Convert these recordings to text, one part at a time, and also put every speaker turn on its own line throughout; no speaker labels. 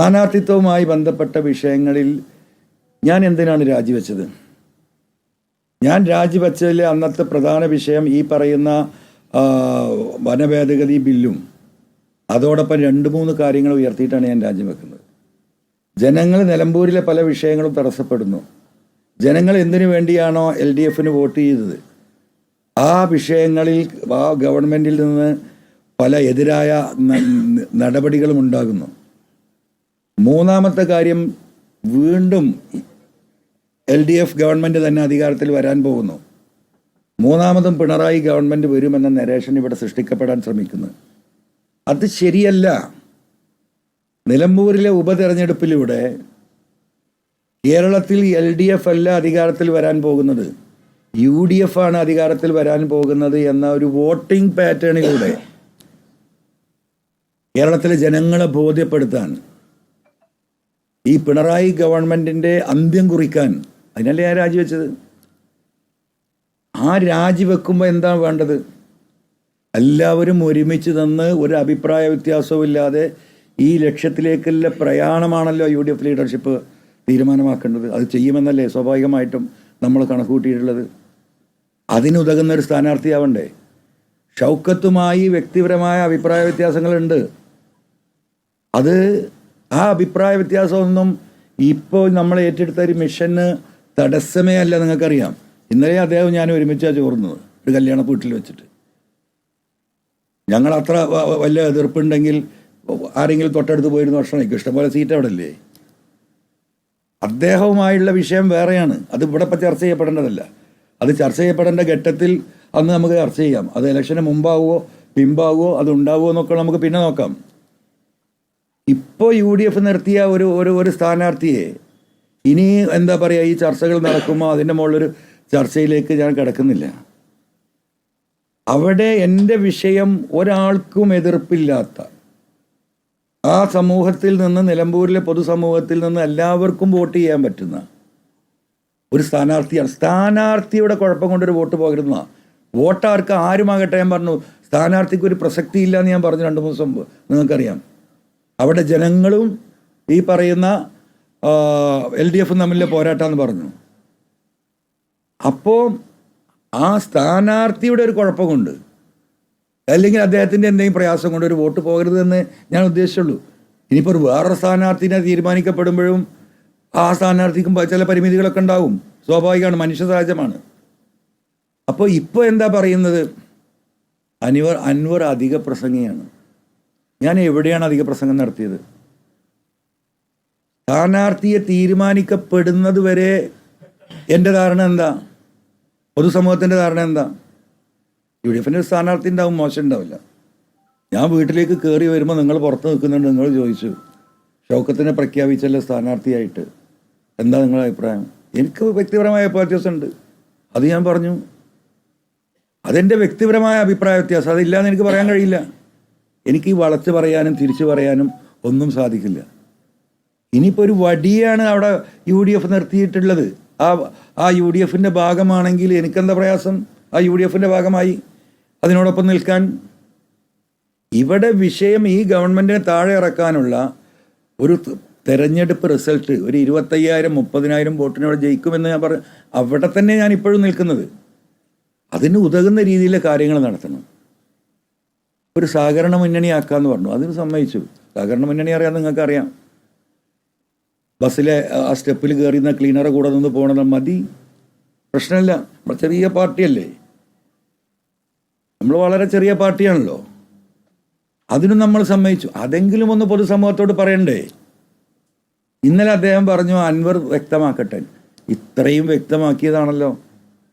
സ്ഥാനാർത്ഥിത്വവുമായി ബന്ധപ്പെട്ട വിഷയങ്ങളിൽ ഞാൻ എന്തിനാണ് രാജിവെച്ചത്? ഞാൻ രാജിവെച്ചതിലെ അന്നത്തെ പ്രധാന വിഷയം ഈ പറയുന്ന വനഭേദഗതി ബില്ലും അതോടൊപ്പം 2-3 കാര്യങ്ങൾ ഉയർത്തിയിട്ടാണ് ഞാൻ രാജിവെക്കുന്നത്. ജനങ്ങൾ നിലമ്പൂരിലെ പല വിഷയങ്ങളും തടസ്സപ്പെടുന്നു. ജനങ്ങൾ എന്തിനു വേണ്ടിയാണോ LDFന് വോട്ട് ചെയ്തത്, ആ വിഷയങ്ങളിൽ ആ ഗവൺമെൻറ്റിൽ നിന്ന് പല എതിരായ നടപടികളും ഉണ്ടാകുന്നു. മൂന്നാമത്തെ കാര്യം, വീണ്ടും LDF ഗവൺമെൻറ് തന്നെ അധികാരത്തിൽ വരാൻ പോകുന്നു. മൂന്നാമതും പിണറായി ഗവൺമെൻറ് വരുമെന്ന നരേഷൻ ഇവിടെ സൃഷ്ടിക്കപ്പെടാൻ ശ്രമിക്കുന്നു. അത് ശരിയല്ല. നിലമ്പൂരിലെ ഉപതെരഞ്ഞെടുപ്പിലൂടെ കേരളത്തിൽ LDF അല്ല അധികാരത്തിൽ വരാൻ പോകുന്നത്, UDF ആണ് അധികാരത്തിൽ വരാൻ പോകുന്നത് എന്ന ഒരു വോട്ടിംഗ് പാറ്റേണിലൂടെ കേരളത്തിലെ ജനങ്ങളെ ബോധ്യപ്പെടുത്താൻ, ഈ പിണറായി ഗവൺമെൻറ്റിൻ്റെ അന്ത്യം കുറിക്കാൻ, അതിനല്ലേ ഞാൻ രാജിവെച്ചത്. ആ രാജിവെക്കുമ്പോൾ എന്താ വേണ്ടത്? എല്ലാവരും ഒരുമിച്ച് നിന്ന് ഒരു അഭിപ്രായ വ്യത്യാസവും ഇല്ലാതെ ഈ ലക്ഷ്യത്തിലേക്കുള്ള പ്രയാണമാണല്ലോ UDF ലീഡർഷിപ്പ് തീരുമാനമാക്കേണ്ടത്. അത് ചെയ്യുമെന്നല്ലേ സ്വാഭാവികമായിട്ടും നമ്മൾ കണക്കുകൂട്ടിയിട്ടുള്ളത്. അതിനുതകുന്ന ഒരു സ്ഥാനാർത്ഥിയാവണ്ടേ? ഷൗക്കത്തുമായി വ്യക്തിപരമായ അഭിപ്രായ വ്യത്യാസങ്ങളുണ്ട്. അത് ആ അഭിപ്രായ വ്യത്യാസമൊന്നും ഇപ്പോൾ നമ്മൾ ഏറ്റെടുത്ത ഒരു മിഷന് തടസ്സമേ അല്ല. നിങ്ങൾക്കറിയാം, ഇന്നലെ അദ്ദേഹം ഞാൻ ഒരുമിച്ചാണ് ചോർന്നത് ഒരു കല്യാണ വീട്ടിൽ വെച്ചിട്ട്. ഞങ്ങൾ അത്ര വലിയ എതിർപ്പുണ്ടെങ്കിൽ ആരെങ്കിലും തൊട്ടടുത്ത് പോയിരുന്ന ഭക്ഷണം കഴിക്കും. ഇഷ്ടംപോലെ സീറ്റ് അവിടെ അല്ലേ. അദ്ദേഹവുമായുള്ള വിഷയം വേറെയാണ്. അത് ഇവിടെ ഇപ്പം ചർച്ച ചെയ്യപ്പെടേണ്ടതല്ല. അത് ചർച്ച ചെയ്യപ്പെടേണ്ട ഘട്ടത്തിൽ അന്ന് നമുക്ക് ചർച്ച ചെയ്യാം. അത് ഇലക്ഷന് മുമ്പാവുമോ പിമ്പാവുമോ അത് ഉണ്ടാവുമോ എന്നൊക്കെ നമുക്ക് പിന്നെ നോക്കാം. ഇപ്പോൾ UDF നിർത്തിയ ഒരു സ്ഥാനാർത്ഥിയെ ഇനി എന്താ പറയുക, ഈ ചർച്ചകൾ നടക്കുമ്പോൾ അതിൻ്റെ മുകളിലൊരു ചർച്ചയിലേക്ക് ഞാൻ കിടക്കുന്നില്ല. അവിടെ എൻ്റെ വിഷയം ഒരാൾക്കും എതിർപ്പില്ലാത്ത, ആ സമൂഹത്തിൽ നിന്ന്, നിലമ്പൂരിലെ പൊതുസമൂഹത്തിൽ നിന്ന് എല്ലാവർക്കും വോട്ട് ചെയ്യാൻ പറ്റുന്ന ഒരു സ്ഥാനാർത്ഥിയാണ്. സ്ഥാനാർത്ഥിയുടെ കുഴപ്പം കൊണ്ടൊരു വോട്ട് പോകരുന്ന, വോട്ടാർക്ക് ആരുമാകട്ടെ. ഞാൻ പറഞ്ഞു, സ്ഥാനാർത്ഥിക്ക് ഒരു പ്രസക്തി ഇല്ല എന്ന് ഞാൻ പറഞ്ഞു 2-3 ദിവസം മുമ്പ്. നിങ്ങൾക്കറിയാം, അവിടെ ജനങ്ങളും ഈ പറയുന്ന LDF തമ്മിലെ പോരാട്ടമെന്ന് പറഞ്ഞു. അപ്പോൾ ആ സ്ഥാനാർത്ഥിയുടെ ഒരു കുഴപ്പം കൊണ്ട്, അല്ലെങ്കിൽ അദ്ദേഹത്തിൻ്റെ എന്തെങ്കിലും പ്രയാസം കൊണ്ട് ഒരു വോട്ട് പോകരുതെന്ന് ഞാൻ ഉദ്ദേശിച്ചുള്ളൂ. ഇനിയിപ്പോൾ ഒരു വേറൊരു സ്ഥാനാർത്ഥിനെ തീരുമാനിക്കപ്പെടുമ്പോഴും ആ സ്ഥാനാർത്ഥിക്കും ചില പരിമിതികളൊക്കെ ഉണ്ടാവും. സ്വാഭാവികമാണ്, മനുഷ്യ സഹജമാണ്. അപ്പോൾ ഇപ്പോൾ എന്താ പറയുന്നത്, അൻവർ അധിക പ്രസംഗിയാണ്. ഞാൻ എവിടെയാണ് അധിക പ്രസംഗം നടത്തിയത്? സ്ഥാനാർത്ഥിയെ തീരുമാനിക്കപ്പെടുന്നത് വരെ എൻ്റെ ധാരണ എന്താ, പൊതുസമൂഹത്തിൻ്റെ ധാരണ എന്താ? UDFൻ്റെ സ്ഥാനാർത്ഥി ഉണ്ടാവും, മോശം ഉണ്ടാവില്ല. ഞാൻ വീട്ടിലേക്ക് കയറി വരുമ്പോൾ നിങ്ങൾ പുറത്ത് നിൽക്കുന്നുണ്ട്, നിങ്ങൾ ചോദിച്ചു ഷൗക്കത്തിനെ പ്രഖ്യാപിച്ചല്ലോ സ്ഥാനാർത്ഥിയായിട്ട്, എന്താ നിങ്ങളുടെ അഭിപ്രായം? എനിക്ക് വ്യക്തിപരമായ അഭിപ്രായ വ്യത്യാസമുണ്ട്, അത് ഞാൻ പറഞ്ഞു. അതെൻ്റെ വ്യക്തിപരമായ അഭിപ്രായ വ്യത്യാസം, അതില്ലാന്ന് എനിക്ക് പറയാൻ കഴിയില്ല. എനിക്ക് വളച്ച് പറയാനും തിരിച്ചു പറയാനും ഒന്നും സാധിക്കില്ല. ഇനിയിപ്പോൾ ഒരു വടിയാണ് അവിടെ UDF നിർത്തിയിട്ടുള്ളത്. ആ UDFൻ്റെ ഭാഗമാണെങ്കിൽ എനിക്കെന്താ പ്രയാസം? ആ UDFൻ്റെ ഭാഗമായി അതിനോടൊപ്പം നിൽക്കാൻ. ഇവിടെ വിഷയം ഈ ഗവൺമെൻറ്റിനെ താഴെ ഇറക്കാനുള്ള ഒരു തെരഞ്ഞെടുപ്പ് റിസൾട്ട്, ഒരു 25,000-30,000 വോട്ടിനോട് ജയിക്കുമെന്ന് ഞാൻ പറഞ്ഞു. അവിടെ തന്നെ ഞാൻ ഇപ്പോഴും നിൽക്കുന്നത്. അതിന് ഉതകുന്ന രീതിയിലെ കാര്യങ്ങൾ നടത്തണം. ഒരു സഹകരണ മുന്നണിയാക്കാമെന്ന് പറഞ്ഞു, അതിന് സമ്മതിച്ചു. സഹകരണ മുന്നണി അറിയാൻ നിങ്ങൾക്കറിയാം. ബസ്സിലെ ആ സ്റ്റെപ്പിൽ കയറിയുന്ന ക്ലീനറെ കൂടെ നിന്ന് പോകണത് മതി, പ്രശ്നമില്ല. നമ്മൾ ചെറിയ പാർട്ടിയല്ലേ, നമ്മൾ വളരെ ചെറിയ പാർട്ടിയാണല്ലോ. അതിനും നമ്മൾ സമ്മതിച്ചു. അതെങ്കിലും ഒന്ന് പൊതുസമൂഹത്തോട് പറയണ്ടേ? ഇന്നലെ അദ്ദേഹം പറഞ്ഞു അൻവർ വ്യക്തമാക്കട്ടെ. ഇത്രയും വ്യക്തമാക്കിയതാണല്ലോ,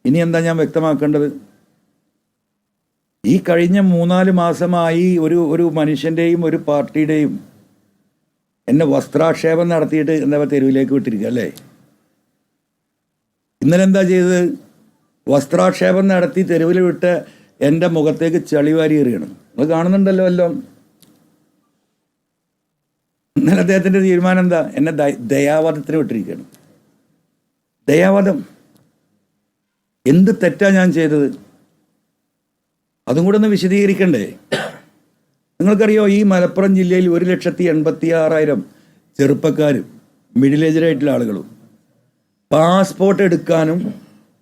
ഇനി എന്താ ഞാൻ വ്യക്തമാക്കേണ്ടത്? ഈ കഴിഞ്ഞ 3-4 മാസമായി ഒരു മനുഷ്യൻ്റെയും ഒരു പാർട്ടിയുടെയും എന്നെ വസ്ത്രാക്ഷേപം നടത്തിയിട്ട് എന്താ തെരുവിലേക്ക് വിട്ടിരിക്കുക അല്ലേ? ഇന്നലെ എന്താ ചെയ്തത്? വസ്ത്രാക്ഷേപം നടത്തി തെരുവിൽ വിട്ട് എൻ്റെ മുഖത്തേക്ക് ചളിവാരി എറിയണം. അത് കാണുന്നുണ്ടല്ലോ എല്ലാം. ഇന്നലെ അദ്ദേഹത്തിൻ്റെ തീരുമാനം എന്താ? എന്നെ ദയാവധത്തിന് വിട്ടിരിക്കുകയാണ്. ദയാവധം. എന്ത് തെറ്റാ ഞാൻ ചെയ്തത്? അതും കൂടെ ഒന്ന് വിശദീകരിക്കണ്ടേ? നിങ്ങൾക്കറിയോ, ഈ മലപ്പുറം ജില്ലയിൽ 1,86,000 ചെറുപ്പക്കാരും മിഡിൽ ഏജിലായിട്ടുള്ള ആളുകളും പാസ്പോർട്ട് എടുക്കാനും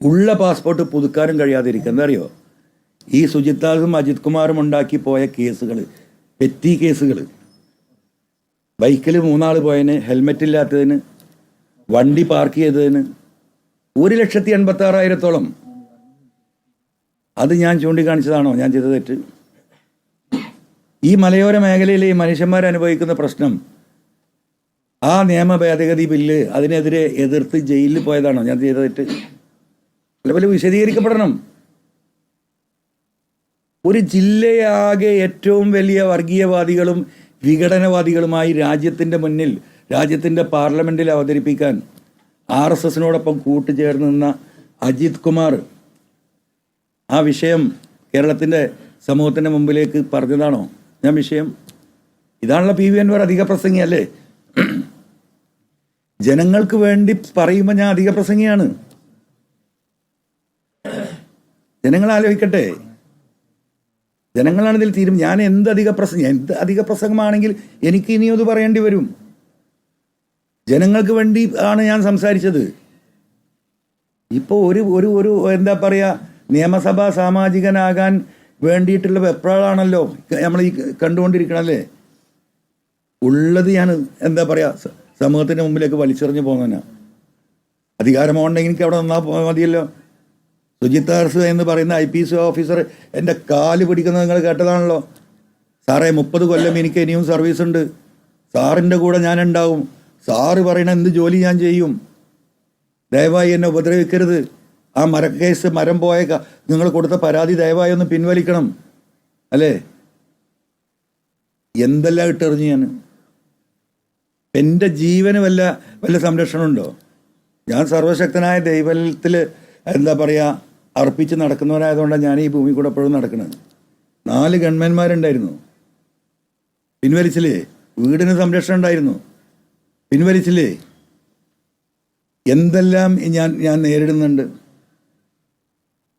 ഉള്ള പാസ്പോർട്ട് പുതുക്കാനും കഴിയാതിരിക്കുക. എന്താ അറിയോ? ഈ സുജിത്താസും അജിത് കുമാറും ഉണ്ടാക്കി പോയ കേസുകൾ, പെറ്റി കേസുകൾ, ബൈക്കിൽ 3 ആൾ പോയതിന്, ഹെൽമെറ്റ് ഇല്ലാത്തതിന്, വണ്ടി പാർക്ക് ചെയ്തതിന് 1,86,000 അത് ഞാൻ ചൂണ്ടിക്കാണിച്ചതാണോ ഞാൻ ചെയ്ത തെറ്റ്? ഈ മലയോര മേഖലയിലെ ഈ മനുഷ്യന്മാർ അനുഭവിക്കുന്ന പ്രശ്നം, ആ നിയമ ഭേദഗതി ബില്ല് അതിനെതിരെ എതിർത്ത് ജയിലിൽ പോയതാണോ ഞാൻ ചെയ്ത തെറ്റ്? അതുപോലെ വിശദീകരിക്കപ്പെടണം. ഒരു ജില്ലയാകെ ഏറ്റവും വലിയ വർഗീയവാദികളും വിഘടനവാദികളുമായി രാജ്യത്തിൻ്റെ മുന്നിൽ, രാജ്യത്തിൻ്റെ പാർലമെൻറ്റിൽ അവതരിപ്പിക്കാൻ RSSനോടൊപ്പം കൂട്ടുചേർന്ന് നിന്ന അജിത് കുമാർ ആ വിഷയം കേരളത്തിൻ്റെ സമൂഹത്തിൻ്റെ മുമ്പിലേക്ക് പറഞ്ഞതാണോ ഞാൻ വിഷയം? ഇതാണല്ലോ PV അൻവർ അധിക പ്രസംഗിയല്ലേ? ജനങ്ങൾക്ക് വേണ്ടി പറയുമ്പോൾ ഞാൻ അധിക പ്രസംഗിയാണ്. ജനങ്ങൾ ആലോചിക്കട്ടെ, ജനങ്ങളാണ് ഇതിൽ തീരും. ഞാൻ എന്ത് അധിക പ്രസംഗമാണെങ്കിൽ എനിക്ക് ഇനിയും അത് പറയേണ്ടി വരും. ജനങ്ങൾക്ക് വേണ്ടി ആണ് ഞാൻ സംസാരിച്ചത്. ഇപ്പോൾ ഒരു എന്താ പറയുക, നിയമസഭാ സാമാജികനാകാൻ വേണ്ടിയിട്ടുള്ള വെപ്രാളാണല്ലോ നമ്മൾ ഈ കണ്ടുകൊണ്ടിരിക്കണല്ലേ. ഉള്ളത് ഞാൻ എന്താ പറയുക, സമൂഹത്തിൻ്റെ മുമ്പിലേക്ക് വലിച്ചെറിഞ്ഞു പോകുന്നതിനാ. അധികാരമുണ്ടെങ്കിൽ എനിക്ക് അവിടെ നിന്നാൽ മതിയല്ലോ. സുജിത്ത് എന്ന് പറയുന്ന IPS ഓഫീസർ എൻ്റെ കാല് പിടിക്കുന്നത് നിങ്ങൾ കേട്ടതാണല്ലോ. സാറേ 30 കൊല്ലം എനിക്ക് ഇനിയും സർവീസ് ഉണ്ട്, സാറിൻ്റെ കൂടെ ഞാൻ ഉണ്ടാവും, സാറ് പറയണ എന്ത് ജോലി ഞാൻ ചെയ്യും, ദയവായി എന്നെ ഉപദ്രവിക്കരുത്, ആ മരക്കേസ് മരം പോയ നിങ്ങൾ കൊടുത്ത പരാതി ദയവായി ഒന്ന് പിൻവലിക്കണം, അല്ലേ? എന്തെല്ലാം ഇട്ടെറിഞ്ഞു ഞാൻ. എൻ്റെ ജീവന് വല്ല സംരക്ഷണമുണ്ടോ? ഞാൻ സർവശക്തനായ ദൈവത്തിൽ എന്താ പറയുക അർപ്പിച്ച് നടക്കുന്നവരായതുകൊണ്ടാണ് ഞാൻ ഈ ഭൂമി കൂടെ എപ്പോഴും നടക്കുന്നത്. 4 ഗവൺമെന്റ്മാരുണ്ടായിരുന്നു, പിൻവലിച്ചില്ലേ? വീടിന് സംരക്ഷണം ഉണ്ടായിരുന്നു, പിൻവലിച്ചില്ലേ? എന്തെല്ലാം ഞാൻ നേരിടുന്നുണ്ട്.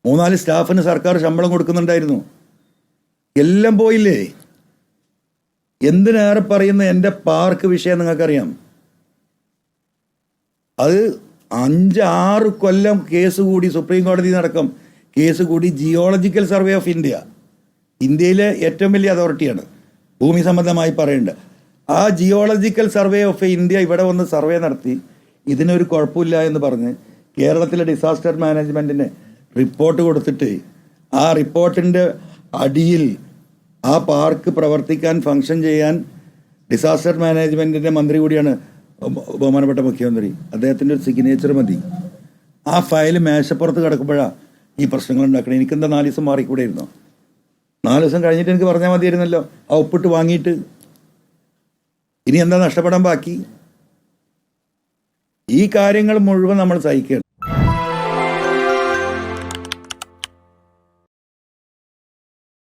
3-4 സ്റ്റാഫിന് സർക്കാർ ശമ്പളം കൊടുക്കുന്നുണ്ടായിരുന്നു, എല്ലാം പോയില്ലേ? എന്തിനേറെ പറയുന്ന എൻ്റെ പാർക്ക് വിഷയം നിങ്ങൾക്കറിയാം. അത് 5-6 കൊല്ലം കേസ് കൂടി, സുപ്രീം കോടതി നടക്കം കേസ് കൂടി. ജിയോളജിക്കൽ സർവേ ഓഫ് ഇന്ത്യയിലെ ഏറ്റവും വലിയ അതോറിറ്റിയാണ് ഭൂമി സംബന്ധമായി പറയേണ്ടത്. ആ ജിയോളജിക്കൽ സർവേ ഓഫ് ഇന്ത്യ ഇവിടെ വന്ന് സർവേ നടത്തി ഇതിനൊരു കുഴപ്പമില്ല എന്ന് പറഞ്ഞ് കേരളത്തിലെ ഡിസാസ്റ്റർ മാനേജ്മെൻറ്റിന് റിപ്പോർട്ട് കൊടുത്തിട്ട് ആ റിപ്പോർട്ടിൻ്റെ അടിയിൽ ആ പാർക്ക് പ്രവർത്തിക്കാൻ ഫങ്ഷൻ ചെയ്യാൻ ഡിസാസ്റ്റർ മാനേജ്മെൻറ്റിൻ്റെ മന്ത്രി കൂടിയാണ് ബഹുമാനപ്പെട്ട മുഖ്യമന്ത്രി, അദ്ദേഹത്തിൻ്റെ ഒരു സിഗ്നേച്ചർ മതി. ആ ഫയൽ മേശപ്പുറത്ത് കിടക്കുമ്പോഴാണ് ഈ പ്രശ്നങ്ങൾ ഉണ്ടാക്കണം. എനിക്കെന്താ 4 ദിവസം മാറിക്കൂടെ ഇരുന്നോ? 4 ദിവസം കഴിഞ്ഞിട്ട് എനിക്ക് പറഞ്ഞാൽ മതിയായിരുന്നല്ലോ, ആ ഒപ്പിട്ട് വാങ്ങിയിട്ട്. ഇനി എന്താ നഷ്ടപ്പെടാൻ ബാക്കി? ഈ കാര്യങ്ങൾ മുഴുവൻ നമ്മൾ സഹിക്കണം.